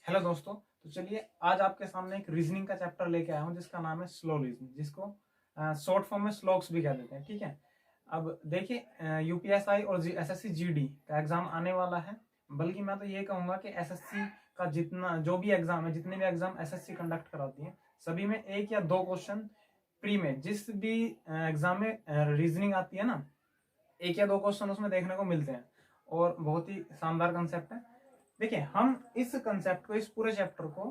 Hello दोस्तों, तो चलिए आज आपके सामने एक रीजनिंग का चैप्टर लेके आया हूँ जिसका नाम है स्लोलिज्म, जिसको शॉर्ट फॉर्म में स्लोक्स भी कह देते हैं। ठीक है, अब देखिए यूपीएसआई और एसएससी जीडी का एग्जाम आने वाला है। बल्कि मैं तो ये कहूंगा कि एसएससी का जितना जो भी एग्जाम है, जितने भी एग्जाम एसएससी कंडक्ट कराती है, सभी में एक या दो क्वेश्चन प्री में जिस भी एग्जाम में रीजनिंग आती है ना, एक या दो क्वेश्चन उसमें देखने को मिलते हैं और बहुत ही शानदार कंसेप्ट है। देखिए, हम इस कंसेप्ट को, इस पूरे चैप्टर को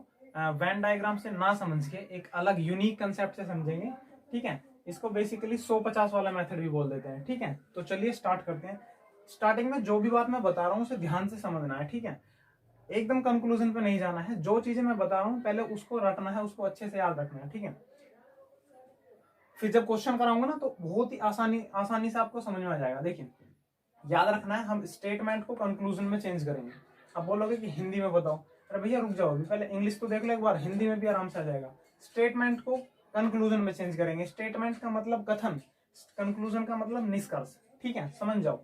वेन डायग्राम से ना समझ के एक अलग यूनिक कंसेप्ट से समझेंगे। ठीक है, इसको बेसिकली 100-50 वाला मेथड भी बोल देते हैं। ठीक है, तो चलिए स्टार्ट करते हैं। स्टार्टिंग में जो भी बात मैं बता रहा हूँ उसे ध्यान से समझना है। ठीक है, एकदम कंक्लूजन पे नहीं जाना है। जो चीजें मैं बता रहा हूँ पहले उसको रटना है, उसको अच्छे से याद रखना है। ठीक है, फिर जब क्वेश्चन कराऊंगा ना तो बहुत ही आसानी से आपको समझ में आ जाएगा। देखिए, याद रखना है, हम स्टेटमेंट को कंक्लूजन में चेंज करेंगे। अब बोलोगे कि हिंदी में बताओ, अरे भैया रुक जाओ, अभी पहले इंग्लिश तो देख लो एक बार, हिंदी में भी आराम से आ जाएगा। स्टेटमेंट को कंक्लूजन में चेंज करेंगे। स्टेटमेंट का मतलब कथन, कंक्लूजन का मतलब निष्कर्ष। ठीक है, समझ जाओ,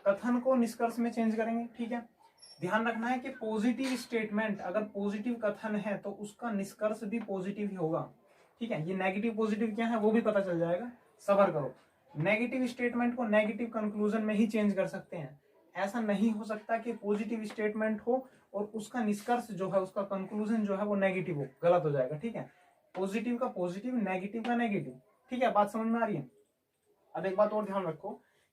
कथन को निष्कर्ष में चेंज करेंगे। ठीक है, ध्यान रखना है कि पॉजिटिव स्टेटमेंट, अगर पॉजिटिव कथन है तो उसका निष्कर्ष भी पॉजिटिव ही होगा। ठीक है, ये नेगेटिव पॉजिटिव क्या है वो भी पता चल जाएगा, सबर करो। नेगेटिव स्टेटमेंट को नेगेटिव कंक्लूजन में ही चेंज कर सकते हैं। ऐसा नहीं हो सकता कि पॉजिटिव स्टेटमेंट हो और उसका निष्कर्ष जो है, उसका कंक्लूजन जो है वो नेगेटिव हो, गलत हो जाएगा। ठीक है, पॉजिटिव का पॉजिटिव, नेगेटिव का नेगेटिव। ठीक है, बात समझ में आ रही है। अब एक बात और ध्यान रखो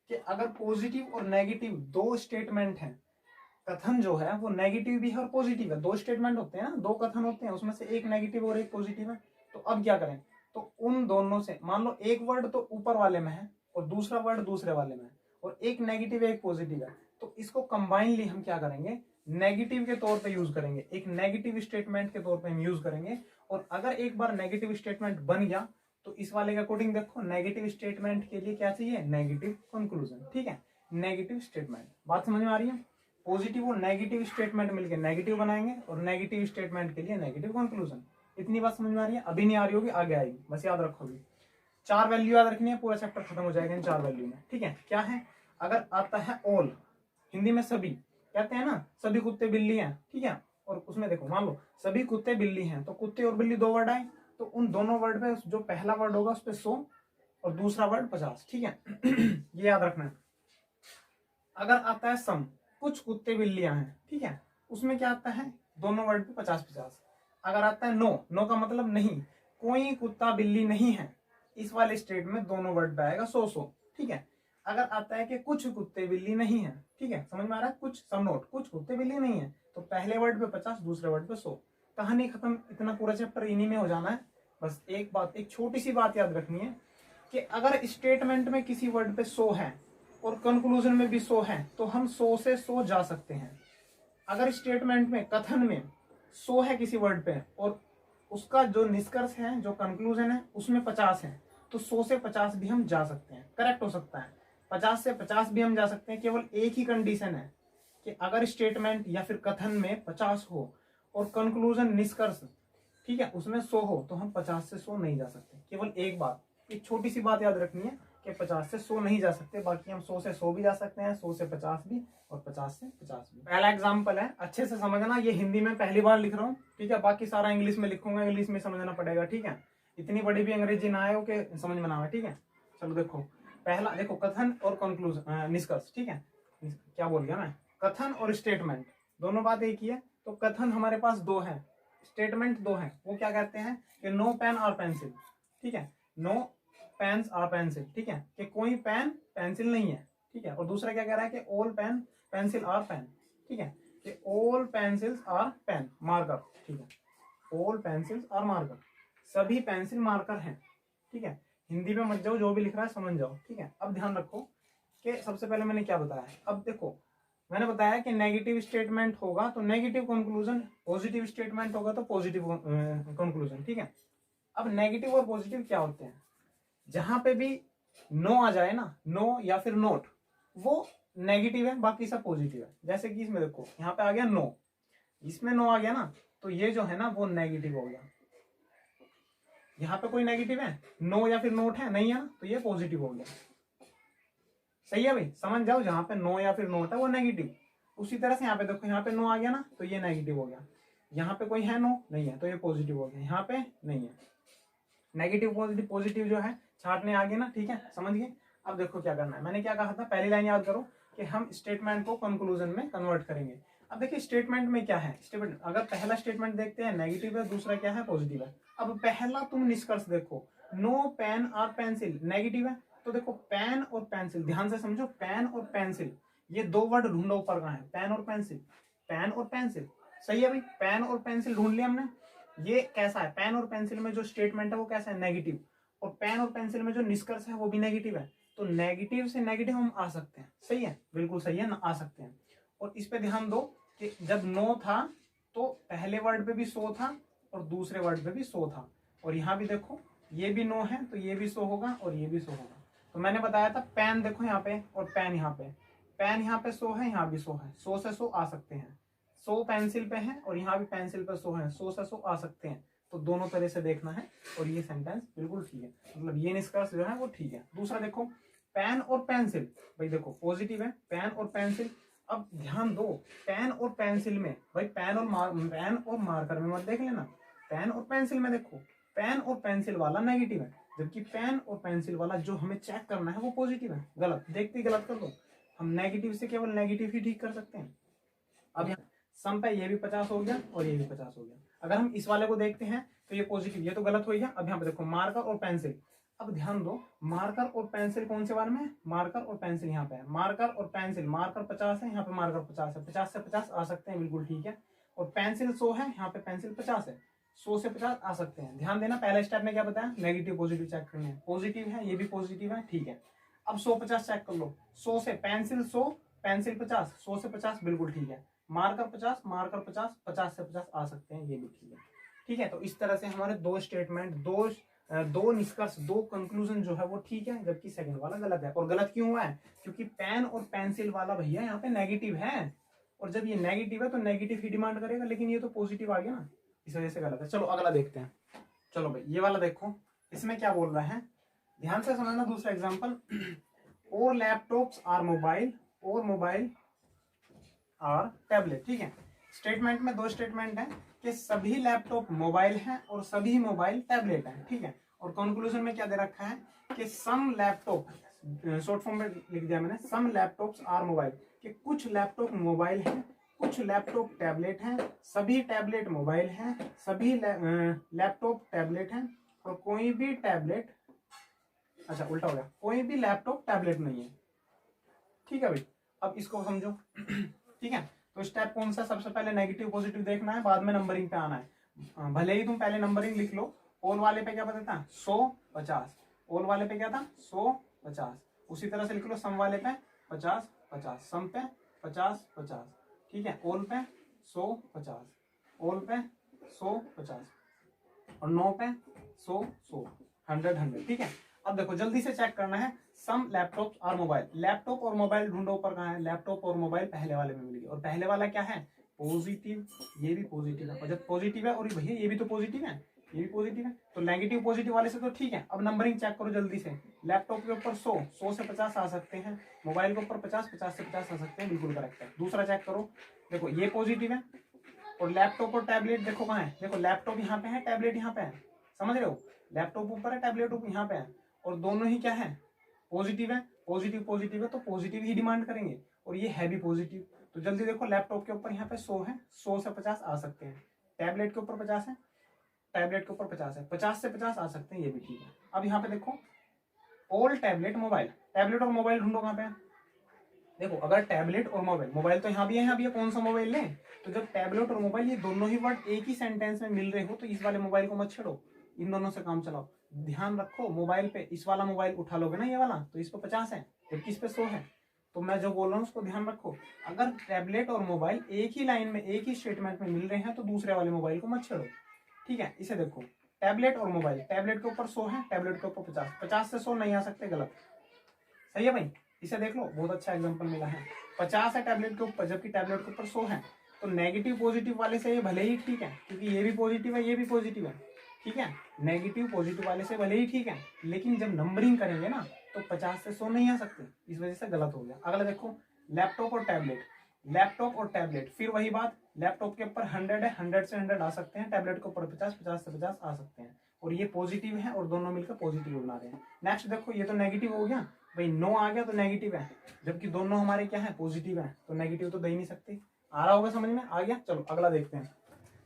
कि अगर पॉजिटिव और नेगेटिव दो स्टेटमेंट हैं, कथन जो है वो नेगेटिव भी है और पॉजिटिव है, दो स्टेटमेंट होते हैं ना, दो कथन होते हैं, उसमें से एक नेगेटिव और एक पॉजिटिव है, तो अब क्या करें? तो उन दोनों से मान लो एक वर्ड तो ऊपर वाले में है और दूसरा वर्ड दूसरे वाले में है, और एक नेगेटिव है एक पॉजिटिव है, तो इसको कंबाइनली हम क्या करेंगे? नेगेटिव के तौर पे यूज करेंगे, एक नेगेटिव स्टेटमेंट के तौर पे हम यूज करेंगे। और अगर एक बार नेगेटिव स्टेटमेंट बन गया तो इस वाले के अकॉर्डिंग देखो, नेगेटिव स्टेटमेंट के लिए क्या चाहिए? Negative conclusion. ठीक है, नेगेटिव स्टेटमेंट, बात समझ में आ रही है। पॉजिटिव और नेगेटिव स्टेटमेंट मिलकर नेगेटिव बनाएंगे और नेगेटिव स्टेटमेंट के लिए नेगेटिव कंक्लूजन। इतनी बात समझ में आ रही है? अभी नहीं आ रही होगी, आगे आएगी, बस याद रखोगे। 4 वैल्यू याद रखनी है, पूरा चैप्टर खत्म हो जाएगा इन 4 वैल्यू में। ठीक है, क्या है? अगर आता है ऑल, हिंदी में सभी कहते हैं ना, सभी कुत्ते बिल्ली हैं। ठीक है, और उसमें देखो, मान लो सभी कुत्ते बिल्ली हैं, तो कुत्ते और बिल्ली दो वर्ड आए, तो उन दोनों वर्ड पे जो पहला वर्ड होगा उस पर 100 और दूसरा वर्ड 50। ठीक है ये याद रखना है। अगर आता है सम, कुछ कुत्ते बिल्लियां हैं, ठीक है, उसमें क्या आता है? दोनों वर्ड पे 50-50। अगर आता है नो, नो का मतलब नहीं, कोई कुत्ता बिल्ली नहीं है, इस वाले स्टेट में दोनों वर्ड पे आएगा 100-100। ठीक है, अगर आता है कि कुछ कुत्ते बिल्ली नहीं है, ठीक है, समझ में आ रहा है? कुछ सम नोट, कुछ कुत्ते बिल्ली नहीं है, तो पहले वर्ड पे 50, दूसरे वर्ड पे 100, कहानी खत्म। इतना पूरा चैप्टर इन्हीं में हो जाना है। बस एक बात, एक छोटी सी बात याद रखनी है कि अगर स्टेटमेंट में किसी वर्ड पे 100 है और कंक्लूजन में भी 100 है, तो हम 100 से 100 जा सकते हैं। अगर स्टेटमेंट में, कथन में 100 है किसी वर्ड पे और उसका जो निष्कर्ष है, जो कंक्लूजन है, उसमें 50 है, तो 100 से 50 भी हम जा सकते हैं, करेक्ट हो सकता है। 50 से 50 भी हम जा सकते हैं। केवल एक ही कंडीशन है कि अगर स्टेटमेंट या फिर कथन में 50 हो और कंक्लूजन, निष्कर्ष, ठीक है, उसमें 100 हो, तो हम 50 से 100 नहीं जा सकते। केवल एक बात, एक छोटी सी बात याद रखनी है कि 50 से 100 नहीं जा सकते, बाकी हम 100 से 100 भी जा सकते हैं, 100 से 50 भी, और 50 से 50 भी। पहला एग्जाम्पल है, अच्छे से समझना, ये हिंदी में पहली बार लिख रहा हूँ। ठीक है, बाकी सारा इंग्लिश में लिखूंगा, इंग्लिश में समझना पड़ेगा। ठीक है, इतनी बड़ी भी अंग्रेजी ना आए कि समझ में ना आए। ठीक है, चलो देखो, पहला देखो, कथन और कंक्लूजन, निष्कर्ष। ठीक है, क्या बोल गया मैं? कथन और स्टेटमेंट दोनों बात एक ही है। तो कथन हमारे पास दो है, स्टेटमेंट दो है। वो क्या कहते हैं कि नो पेन और पेंसिल। ठीक है, नो पेन्स आर पेंसिल। ठीक है, कि कोई पेन पेंसिल नहीं है। ठीक है, और दूसरा क्या कह रहा है कि all pen pencil are pen. ठीक है, कि all pencils are pen, marker. ठीक है, ऑल पेंसिल्स आर मार्कर, सभी पेंसिल मार्कर हैं। ठीक है, हिंदी में मत जाओ, जो भी लिख रहा है समझ जाओ। ठीक है, अब ध्यान रखो कि सबसे पहले मैंने क्या बताया है। अब देखो, मैंने बताया कि नेगेटिव स्टेटमेंट होगा तो नेगेटिव कंक्लूजन, पॉजिटिव स्टेटमेंट होगा तो पॉजिटिव कंक्लूजन। ठीक है, अब नेगेटिव और पॉजिटिव क्या होते हैं? जहां पे भी नो आ जाए ना, नो या फिर नोट, वो नेगेटिव है, बाकी सब पॉजिटिव है। जैसे कि इसमें देखो, यहाँ पे आ गया नो, इसमें नो आ गया ना, तो ये जो है ना वो नेगेटिव हो गया। यहाँ पे कोई नेगेटिव है? नो या फिर नोट है? नहीं है ना, तो ये पॉजिटिव हो गया। सही है भाई, समझ जाओ, जहां पे नो या फिर नोट है वो नेगेटिव। उसी तरह से यहाँ पे देखो, यहाँ पे नो आ गया ना, तो ये नेगेटिव हो गया। यहाँ पे कोई है नो, नहीं है, तो ये पॉजिटिव हो गया, यहाँ पे नहीं है। नेगेटिव पॉजिटिव पॉजिटिव जो है छांटने आ गए ना, ठीक है, समझ गए। अब देखो क्या करना है, मैंने क्या कहा था, पहली लाइन याद करो कि हम स्टेटमेंट को कंक्लूजन में कन्वर्ट करेंगे। अब देखिए स्टेटमेंट में क्या है, स्टेटमेंट अगर पहला स्टेटमेंट देखते हैं नेगेटिव है, दूसरा क्या है पॉजिटिव है। अब पहला तुम निष्कर्ष देखो, नो पेन और पेंसिल, नेगेटिव है, तो देखो पेन और पेंसिल, ध्यान से समझो, पेन और पेंसिल, ये दो वर्ड ढूंढो ऊपर कहाँ है, पेन और पेंसिल, पेन और पेंसिल, सही है भाई, पेन और पेंसिल ढूंढ लिया हमने। ये कैसा है, पेन और पेंसिल में जो स्टेटमेंट है वो कैसा है, नेगेटिव, और पेन और पेंसिल में जो निष्कर्ष है वो भी नेगेटिव है, तो नेगेटिव से नेगेटिव हम आ सकते हैं, सही है, बिल्कुल सही है ना, आ सकते हैं। और इस पे ध्यान दो कि जब नो था तो पहले वर्ड पे भी सो था और दूसरे वर्ड पे भी सो था, और यहाँ भी देखो ये भी नो है तो ये भी सो होगा और ये भी सो होगा। तो मैंने बताया था पेन देखो यहाँ पे और पेन यहाँ पे, पेन यहाँ पे सो है, यहाँ भी सो है, सो से सो आ सकते हैं, सो पेंसिल पे है और यहाँ भी पेंसिल पे सो है, सो से सो आ सकते हैं, तो दोनों तरह से देखना है, और ये सेंटेंस बिल्कुल ठीक है, मतलब ये निष्कर्ष जो है वो ठीक है। दूसरा देखो पेन और पेंसिल, भाई देखो पॉजिटिव है पेन और पेंसिल। अब ध्यान दो पेन और पेंसिल में, भाई पेन और मार्कर में मत देख लेना, पेन और पेंसिल में देखो पेन और पेंसिल वाला नेगेटिव है, जबकि पेन और पेंसिल वाला जो हमें चेक करना है वो पॉजिटिव है। गलत देखते गलत कर दो, हम नेगेटिव से केवल नेगेटिव ही ठीक कर सकते हैं। अब यहाँ सम पे ये भी 50 हो गया और ये भी 50 हो गया। अगर हम इस वाले को देखते हैं तो ये पॉजिटिव, ये तो गलत हो गया। अब यहाँ पे देखो मार्कर और पेंसिल, अब ध्यान दो मार्कर और पेंसिल कौन से बारे में, मार्कर और पेंसिल यहाँ पे है, मार्कर और पेंसिल, मार्कर 50 है, यहाँ पे मार्कर 50 है, 50 से 50 आ सकते हैं, बिल्कुल ठीक है। और पेंसिल 100 है, यहाँ पे पेंसिल 50 है, 100 से 50 आ सकते हैं। ध्यान देना पहले स्टेप में क्या बताया, नेगेटिव पॉजिटिव चेक करना है, पॉजिटिव है ये भी पॉजिटिव है, ठीक है। अब 100-50 चेक कर लो, 100 से पेंसिल 100 पेंसिल 50, 100 से 50 बिल्कुल ठीक है, मार्कर 50 मार्कर 50, 50 से 50 आ सकते हैं, ये भी ठीक है, ठीक है। तो इस तरह से हमारे दो स्टेटमेंट, दो निष्कर्ष, दो कंक्लूजन जो है वो ठीक है, जबकि सेकंड वाला गलत है। और गलत क्यों हुआ है, क्योंकि पेन और पेंसिल वाला भैया यहाँ पे नेगेटिव है, और जब ये नेगेटिव है तो नेगेटिव ही डिमांड करेगा, लेकिन ये तो पॉजिटिव आ गया ना, इस वजह से गलत है। चलो अगला देखते हैं। चलो भाई ये वाला देखो, इसमें क्या बोल रहा है, ध्यान से समझना। दूसरा एग्जाम्पल, और लैपटॉप्स आर मोबाइल, और मोबाइल आर टैबलेट, ठीक है। स्टेटमेंट में दो स्टेटमेंट है कि सभी लैपटॉप मोबाइल हैं और सभी मोबाइल टैबलेट हैं, ठीक है। और कंक्लूजन में क्या दे रखा है कि सम लैपटॉप, शॉर्ट फॉर्म में लिख दिया मैंने, सम लैपटॉप्स आर मोबाइल, कि कुछ लैपटॉप मोबाइल हैं, कुछ लैपटॉप टैबलेट हैं, सभी टैबलेट मोबाइल हैं, सभी लैपटॉप टैबलेट हैं, और कोई भी टैबलेट, अच्छा उल्टा हो गया, कोई भी लैपटॉप टैबलेट नहीं है, ठीक है भाई। अब इसको समझो ठीक है। तो स्टेप कौन सा, सबसे पहले नेगेटिव पॉजिटिव देखना है, बाद में नंबरिंग पे आना है। भले ही तुम पहले नंबरिंग लिख लो, ऑल वाले पे क्या बताता 100 50, ऑल वाले पे क्या था 100 50, उसी तरह से लिख लो सम वाले पे 50 50, सम पे 50 50, ठीक है, ऑल पे 100 50, ऑल पे 100 50, और 9 पे 100 100 100 100, ठीक है। अब देखो जल्दी से चेक करना है, सम लैपटॉप और मोबाइल, लैपटॉप और मोबाइल ढूंढो ऊपर कहाँ है, लैपटॉप और मोबाइल पहले वाले में मिल गई, और पहले वाला क्या है पॉजिटिव, ये भी पॉजिटिव है, और जब पॉजिटिव है और भैया ये भी तो पॉजिटिव है, ये भी पॉजिटिव है, तो नेगेटिव पॉजिटिव वाले से तो ठीक है। अब नंबरिंग चेक करो जल्दी से, लैपटॉप के ऊपर 100 100 से 50 आ सकते हैं, मोबाइल के ऊपर 50 50 से 50 आ सकते हैं, बिल्कुल करेक्ट है। दूसरा चेक करो, देखो ये पॉजिटिव है, और लैपटॉप और टैबलेट देखो कहाँ है, देखो लैपटॉप यहाँ पे है, टैबलेट यहाँ पे है, समझ रहे हो, लैपटॉप ऊपर है टैबलेट यहाँ पे है, और दोनों ही क्या है पॉजिटिव है, पॉजिटिव पॉजिटिव है तो पॉजिटिव ही डिमांड करेंगे, और ये है भी पॉजिटिव। तो जल्दी देखो लैपटॉप के ऊपर यहाँ पे 100 है, 100 से 50 आ सकते हैं, टैबलेट के ऊपर 50 है, टैबलेट के ऊपर 50 है, 50 से 50 आ सकते हैं, ये भी ठीक है। अब यहाँ पे देखो ऑल टैबलेट मोबाइल, टैबलेट और मोबाइल ढूंढो कहाँ पे है, देखो अगर टैबलेट और मोबाइल, मोबाइल तो यहाँ भी है, यहाँ भी है, कौन सा मोबाइल लें, तो जब टैबलेट और मोबाइल ये दोनों ही वर्ड एक ही सेंटेंस में मिल रहे हो तो इस वाले मोबाइल को मत छेड़ो, इन दोनों से काम चलाओ। ध्यान रखो मोबाइल पे इस वाला मोबाइल उठा लोगे ना ये वाला, तो इस पे 50 है जबकि इस पे 100 है, तो मैं जो बोल रहा हूँ उसको ध्यान रखो। अगर टैबलेट और मोबाइल एक ही लाइन में एक ही स्टेटमेंट में मिल रहे हैं तो दूसरे वाले मोबाइल को मत छेड़ो, ठीक है। इसे देखो टैबलेट और मोबाइल, टैबलेट के ऊपर 100 है, टैबलेट के ऊपर 50, 50 से 100 नहीं आ सकते, गलत, सही है भाई। इसे देख लो बहुत अच्छा एग्जांपल मिला है, 50 है टैबलेट के ऊपर जबकि टैबलेट के ऊपर 100 है, तो नेगेटिव पॉजिटिव वाले से ये भले ही ठीक है क्योंकि ये भी पॉजिटिव है ये भी पॉजिटिव है, ठीक है। नेगेटिव पॉजिटिव वाले से भले ही ठीक है, लेकिन जब नंबरिंग करेंगे ना तो 50 से 100 नहीं आ सकते, इस वजह से गलत हो गया। अगला देखो लैपटॉप और टैबलेट, लैपटॉप और टैबलेट, फिर वही बात लैपटॉप के ऊपर 100 है, 100 से 100 आ सकते हैं, टैबलेट के ऊपर 50, 50 से 50 आ सकते हैं, और ये पॉजिटिव है और दोनों मिलकर पॉजिटिव बना रहे हैं। नेक्स्ट देखो, ये तो नेगेटिव हो गया भाई, 9 आ गया तो नेगेटिव है, जबकि दोनों हमारे क्या है, पॉजिटिव है, तो नेगेटिव तो दे ही नहीं सकते। आ रहा होगा समझ में, आ गया। चलो अगला देखते हैं।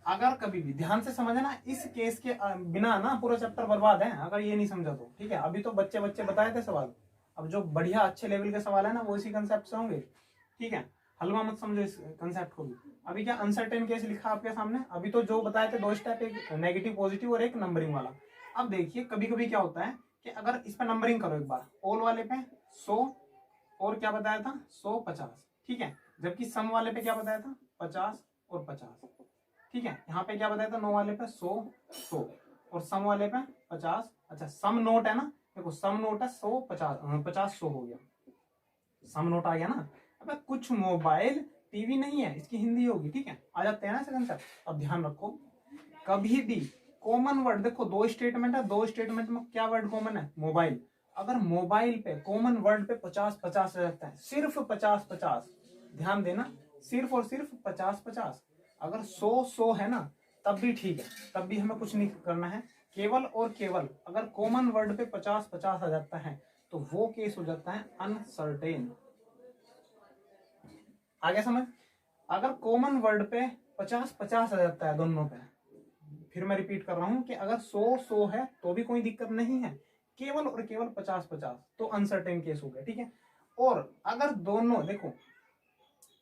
अगर कभी भी ध्यान से समझना, इस केस के बिना ना पूरा चैप्टर बर्बाद है, अगर ये नहीं समझा तो, ठीक है। अभी तो बच्चे बताए थे सवाल, अब जो बढ़िया अच्छे लेवल के सवाल है ना वो इसी कंसेप्ट से होंगे, ठीक है। हलवा मत समझो इस कंसेप्ट को भी। अभी क्या अनसर्टेन केस लिखा आपके सामने, अभी तो जो बताए थे 2 स्टेप, एक नेगेटिव पॉजिटिव और एक नंबरिंग वाला। अब देखिए कभी कभी क्या होता है कि अगर इस पर नंबरिंग करो एक बार, ऑल वाले पे 100 और क्या बताया था 100 50, ठीक है, जबकि सम वाले पे क्या बताया था 50 और 50, ठीक है। यहाँ पे क्या बताया था 9 वाले पे 100 100 और सम वाले पे 50। अच्छा सम नोट है ना, देखो सम नोट है 100 50 50 100 हो गया, सम नोट आ गया ना। अब कुछ मोबाइल टीवी नहीं है, इसकी हिंदी होगी, ठीक है। आ जाते हैं ना सेकंड कंसेप्ट। अब ध्यान रखो, कभी भी कॉमन वर्ड, देखो 2 स्टेटमेंट है, 2 स्टेटमेंट में क्या वर्ड कॉमन है, मोबाइल। अगर मोबाइल पे कॉमन वर्ड पे 50 50 रहता है, सिर्फ 50 50, ध्यान देना, सिर्फ और सिर्फ 50 50। अगर 100 100 है ना तब भी ठीक है, तब भी हमें कुछ नहीं करना है। केवल और केवल अगर कॉमन वर्ड पे 50 50 आ जाता है तो वो केस हो जाता है अनसर्टेन। आगे समझ। अगर कॉमन वर्ड पे 50 50 आ जाता है दोनों पे, फिर मैं रिपीट कर रहा हूं कि अगर 100 100 है तो भी कोई दिक्कत नहीं है, केवल और केवल 50 50 तो अनसर्टेन केस हो गया, ठीक है। और अगर दोनों, देखो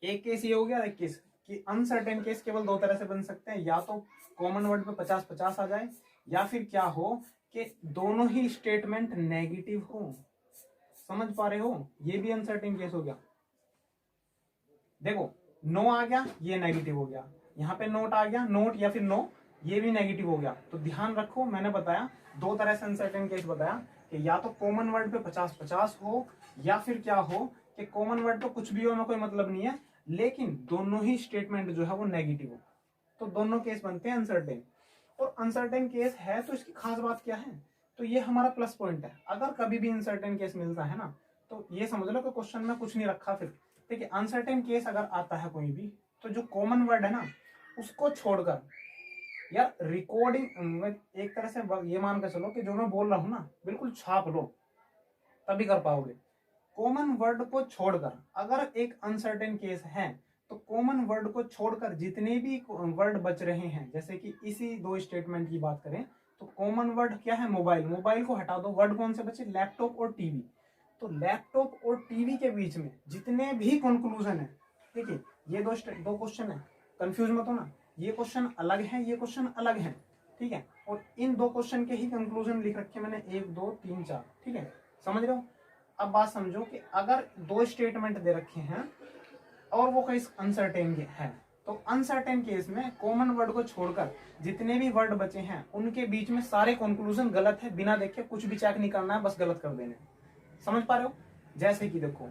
एक केस ये हो गया, एक केस कि अनसर्टेन केस केवल 2 तरह से बन सकते हैं, या तो कॉमन वर्ड पे 50 50 आ जाए, या फिर क्या हो कि दोनों ही स्टेटमेंट नेगेटिव हो। समझ पा रहे हो, ये भी अनसर्टेन केस हो गया। देखो 9 आ गया, ये नेगेटिव हो गया, यहाँ पे नोट आ गया, नोट या फिर नो, ये भी नेगेटिव हो गया। तो ध्यान रखो, मैंने बताया 2 तरह से अनसर्टेन केस बताया कि या तो कॉमन वर्ड पे 50 50 हो, या फिर क्या हो कि कॉमन वर्ड पे कुछ भी हो, में कोई मतलब नहीं है, लेकिन दोनों ही स्टेटमेंट जो है वो नेगेटिव हो, तो दोनों केस बनते हैं अनसर्टेन। और अनसर्टेन केस है तो इसकी खास बात क्या है, तो ये हमारा प्लस पॉइंट है। अगर कभी भी अनसर्टेन केस मिलता है ना, तो ये समझ लो कि क्वेश्चन में कुछ नहीं रखा फिर। देखिए अनसर्टेन केस अगर आता है कोई भी, तो जो कॉमन वर्ड है ना उसको छोड़कर, यार रिकॉर्डिंग एक तरह से ये मान कर चलो कि जो मैं बोल रहा हूं ना बिल्कुल छाप लो, तभी कर पाओगे। कॉमन वर्ड को छोड़कर अगर एक अनसर्टेन केस है, तो कॉमन वर्ड को छोड़कर जितने भी वर्ड बच रहे हैं, जैसे कि इसी 2 स्टेटमेंट की बात करें तो कॉमन वर्ड क्या है, मोबाइल, मोबाइल को हटा दो, वर्ड कौन से बचे, लैपटॉप और टीवी। तो लैपटॉप और टीवी के बीच में जितने भी कंक्लूजन है, देखिए ये दो क्वेश्चन है, कंफ्यूज मत हो ना, ये क्वेश्चन अलग है, ये क्वेश्चन अलग है, ठीक है। और इन 2 क्वेश्चन के ही कंक्लूजन लिख रखे मैंने 1 2 3 4, ठीक है, समझ रहे हो। अब बात समझो कि अगर 2 स्टेटमेंट दे रखे हैं और वो कहीं अनसर्टेन है, तो अनसर्टेन केस में कॉमन वर्ड को छोड़कर जितने भी वर्ड बचे हैं उनके बीच में सारे कंक्लूजन गलत है, बिना देखे कुछ भी चेक नहीं करना है, बस गलत कर देने। समझ पा रहे हो। जैसे कि देखो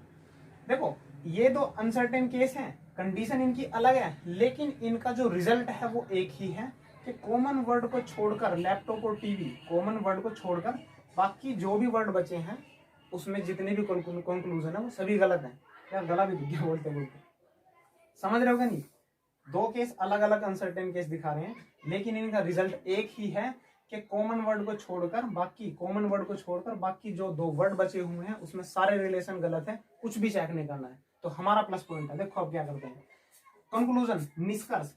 देखो ये 2 अनसर्टेन केस हैं, कंडीशन इनकी अलग है, लेकिन इनका जो रिजल्ट है वो एक ही है कि कॉमन वर्ड को छोड़कर लैपटॉप और टीवी, कॉमन वर्ड को छोड़कर बाकी जो भी वर्ड बचे हैं उसमें जितने भी कंक्लूजन है वो सभी गलत है। यार गला भी दिख गया बोलते बोलते, समझ रहे हो क्या नहीं। 2 केस अलग अलग अनसर्टेन केस दिखा रहे हैं, लेकिन इनका रिजल्ट एक ही है कि कॉमन वर्ड को छोड़कर बाकी जो 2 वर्ड बचे हुए हैं उसमें सारे रिलेशन गलत है, कुछ भी चेक नहीं करना है। तो हमारा प्लस पॉइंट है। देखो अब क्या करते हैं, कंक्लूजन, निष्कर्ष,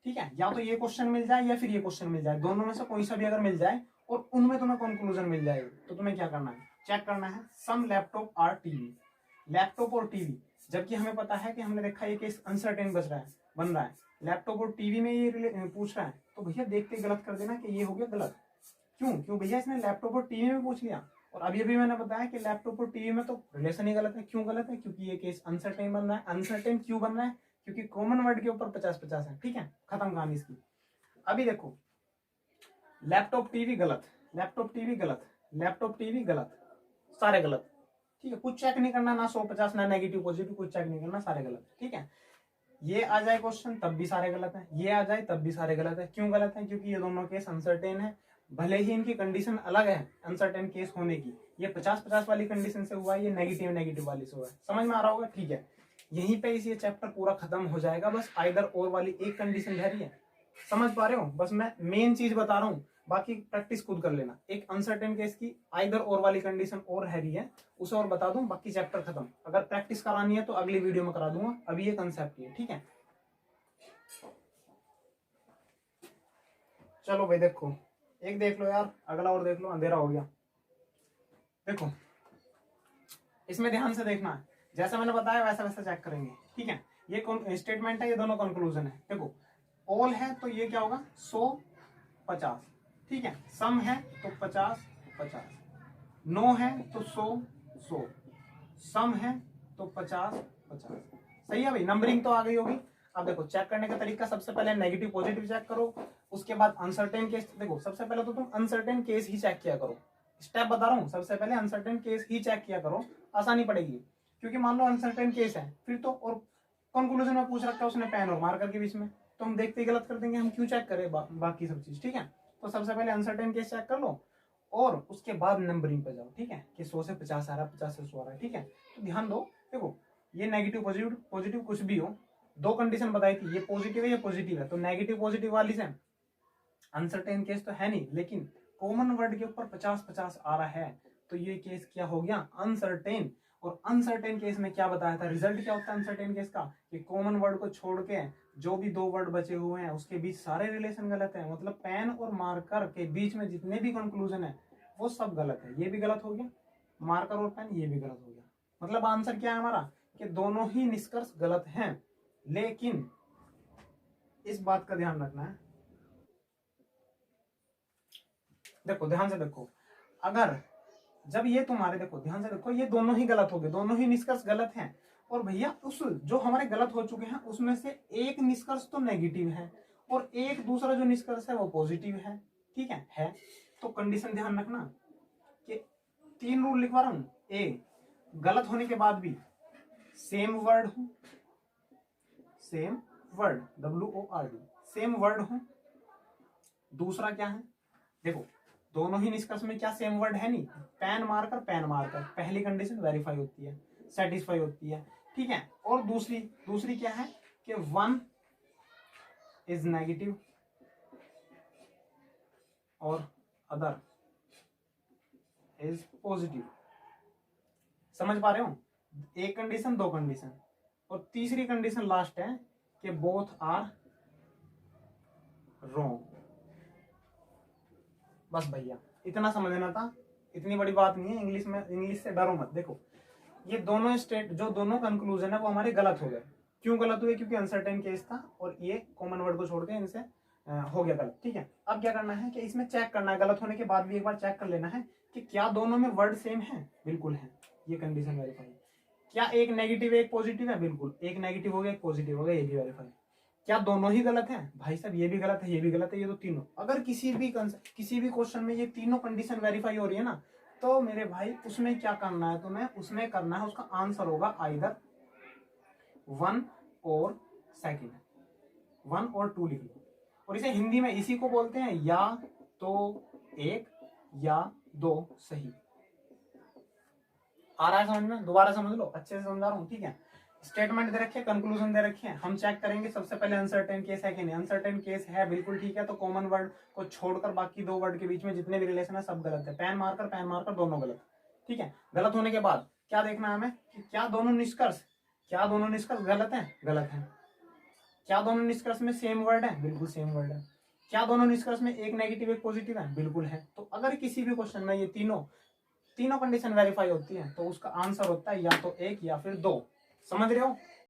ठीक है। या तो ये क्वेश्चन मिल जाए या फिर ये क्वेश्चन मिल जाए, दोनों में से कोई सा भी अगर मिल जाए और उनमें तुम्हें कंक्लूजन मिल जाए, तो तुम्हें क्या करना है, चेक करना है सम लैपटॉप आर टीवी, लैपटॉप और टीवी। जबकि हमें पता है कि हमने देखा ये केस अनसर्टेन बन रहा है, लैपटॉप और टीवी में ये पूछ रहा है, तो भैया देख के गलत कर देना कि ये हो गया गलत। क्यों भैया इसने लैपटॉप और टीवी में पूछ लिया, और अभी अभी मैंने बताया कि लैपटॉप और टीवी में तो रिलेशन ही गलत है। क्यों गलत है, क्योंकि ये केस अनसर्टेन बन रहा है। अनसर्टेन क्यों बन रहा है, क्योंकि कॉमन वर्ड के ऊपर 50 50 है, ठीक है, खत्म कहानी इसकी। अभी देखो लैपटॉप टीवी गलत, लैपटॉप टीवी गलत, लैपटॉप टीवी गलत, सारे गलत, ठीक है, कुछ चेक नहीं करना, ना 100 50 ना नेगेटिव पॉजिटिव, कुछ चेक नहीं करना, सारे गलत, ठीक है। ये आ जाए क्वेश्चन तब भी सारे गलत है, ये आ जाए तब भी सारे गलत है। क्यों गलत है, क्योंकि ये दोनों केस अनसर्टेन है, भले ही इनकी कंडीशन अलग है अनसर्टेन केस होने की। ये 50 50 वाली कंडीशन से हुआ है, ये नेगेटिव वाली से हुआ है। समझ में आ रहा होगा, ठीक है। यहीं पे ये चैप्टर पूरा खत्म हो जाएगा। बस आइदर और वाली एक कंडीशन रह रही है, समझ पा रहे हो? बस मैं मेन चीज बता रहा हूँ, बाकी प्रैक्टिस खुद कर लेना। एक अनसर्टेन केस की आइदर और वाली कंडीशन और है रही है, उसे और बता दूं, बाकी चैप्टर खत्म। अगर प्रैक्टिस करानी है तो अगली वीडियो में करा दूंगा, अभी ये कंसेप्ट ही है, ठीक है? चलो भाई देखो, एक देख लो यार, अगला और देख लो, अंधेरा हो गया। देखो इसमें ध्यान से देखना है, जैसा मैंने बताया वैसा वैसा चेक करेंगे, ठीक है? ये स्टेटमेंट है, ये दोनों कंक्लूजन है। देखो ऑल है तो ये क्या होगा, 100 50, ठीक है? सम है तो 50 50, नो है तो 100 100, सम है तो 50 50। सही है भाई, नंबरिंग तो आ गई होगी। अब देखो चेक करने का तरीका, सबसे पहले नेगेटिव पॉजिटिव चेक करो, उसके बाद अनसर्टेन केस। देखो सबसे पहले तो तुम अनसर्टेन केस ही चेक किया करो, स्टेप बता रहा हूँ, सबसे पहले अनसर्टेन केस ही चेक किया करो, आसानी पड़ेगी। क्योंकि मान लो अनसर्टेन केस है, फिर तो और कंक्लूजन में पूछ रखा है उसने पेन और मार्कर के बीच में, तो हम देखते ही गलत कर देंगे, हम क्यों चेक करें बाकी सब चीज, ठीक है? तो सबसे पहले अनसर्टेन केस चेक कर लो और उसके बाद नंबरिंग पे जाओ, ठीक है? कि 100 से 50 आ रहा है, 50 से 100 आ रहा है, ठीक है? तो ध्यान दो, देखो ये नेगेटिव पॉजिटिव पॉजिटिव कुछ भी हो, दो कंडीशन बताई थी, ये पॉजिटिव है ये पॉजिटिव है, तो नेगेटिव पॉजिटिव वाली से अनसर्टेन केस तो है नहीं, लेकिन कॉमन वर्ड के ऊपर 50 50 आ रहा है, तो ये केस क्या हो गया, अनसर्टेन। और अनसर्टेन केस में क्या बताया था, रिजल्ट क्या होता है अनसर्टेन केस का, कि कॉमन वर्ड को छोड़ के जो भी दो वर्ड बचे हुए हैं उसके बीच सारे रिलेशन गलत है, मतलब पेन और मार्कर के बीच में जितने भी कंक्लूजन है वो सब गलत है। ये भी गलत हो गया, मार्कर और पेन ये भी गलत हो गया, मतलब आंसर क्या है हमारा, कि दोनों ही निष्कर्ष गलत हैं। लेकिन इस बात का ध्यान रखना है, देखो ध्यान से देखो, अगर जब ये तुम्हारे, देखो ध्यान से देखो, ये दोनों ही गलत हो गए, दोनों ही निष्कर्ष गलत हैं, और भैया उस जो हमारे गलत हो चुके हैं उसमें से एक निष्कर्ष तो नेगेटिव है और एक दूसरा जो निष्कर्ष है वो पॉजिटिव है, ठीक है? तो कंडीशन ध्यान रखना कि 3 रूल लिखवा रहा हूं। ए, गलत होने के बाद भी सेम वर्ड हो, same word, WORD, same word हो। दूसरा क्या है, देखो दोनों ही निष्कर्ष में क्या सेम वर्ड है नहीं, पेन मार्कर, पहली कंडीशन वेरीफाई होती है, सेटिस्फाई होती है, ठीक है? और दूसरी क्या है कि वन इज नेगेटिव और अदर इज पॉजिटिव। समझ पा रहे हो? एक कंडीशन दो कंडीशन, और तीसरी कंडीशन लास्ट है कि बोथ आर रॉन्ग। बस भैया इतना समझना था, इतनी बड़ी बात नहीं है। इंग्लिश से डरो मत। देखो ये दोनों जो दोनों कंक्लूजन है वो हमारे गलत हो गए। क्यों गलत हुए? क्योंकि अनसर्टेन केस था और ये कॉमन वर्ड को छोड़ के इनसे हो गया गलत, ठीक है? अब क्या करना है कि इसमें चेक करना है, गलत होने के बाद भी एक बार चेक कर लेना है कि क्या दोनों में वर्ड सेम है। बिल्कुल है, ये कंडीशन वेरीफाई। क्या एक नेगेटिव एक पॉजिटिव है? बिल्कुल, एक नेगेटिव हो गया एक पॉजिटिव हो गया, ये भी वेरीफाई। क्या दोनों ही गलत हैं? भाई साहब ये भी गलत है ये भी गलत है, ये तो तीनों। अगर किसी भी क्वेश्चन में ये तीनों कंडीशन वेरीफाई हो रही है ना, तो मेरे भाई उसमें क्या करना है तुम्हें, उसमें करना है, उसका आंसर होगा आइदर 1 और सेकंड, 1 और 2 लिख लो। और इसे हिंदी में इसी को बोलते हैं या तो 1 या 2 सही। आ रहा है समझ में? दोबारा समझ लो, अच्छे से समझा रहा हूँ, ठीक है? स्टेटमेंट दे रखे, कंक्लूजन दे रखे हैं, हम चेक करेंगे सबसे पहले अनसर्टेन केस है कि नहीं। अनसर्टेन केस है, बिल्कुल ठीक है, तो कॉमन वर्ड को छोड़कर बाकी दो वर्ड के बीच में जितने भी रिलेशन है सब गलत है। पेन मार्कर दोनों गलत, ठीक है? गलत होने के बाद क्या देखना है हमें कि क्या दोनों निष्कर्ष गलत है? गलत है। क्या दोनों निष्कर्ष में सेम वर्ड है? बिल्कुल सेम वर्ड है। क्या दोनों निष्कर्ष में एक नेगेटिव एक पॉजिटिव है? बिल्कुल है। तो अगर किसी भी क्वेश्चन में ये तीनों कंडीशन वेरीफाई होती है तो उसका आंसर होता है या तो 1 या फिर 2। समझ रहे हो?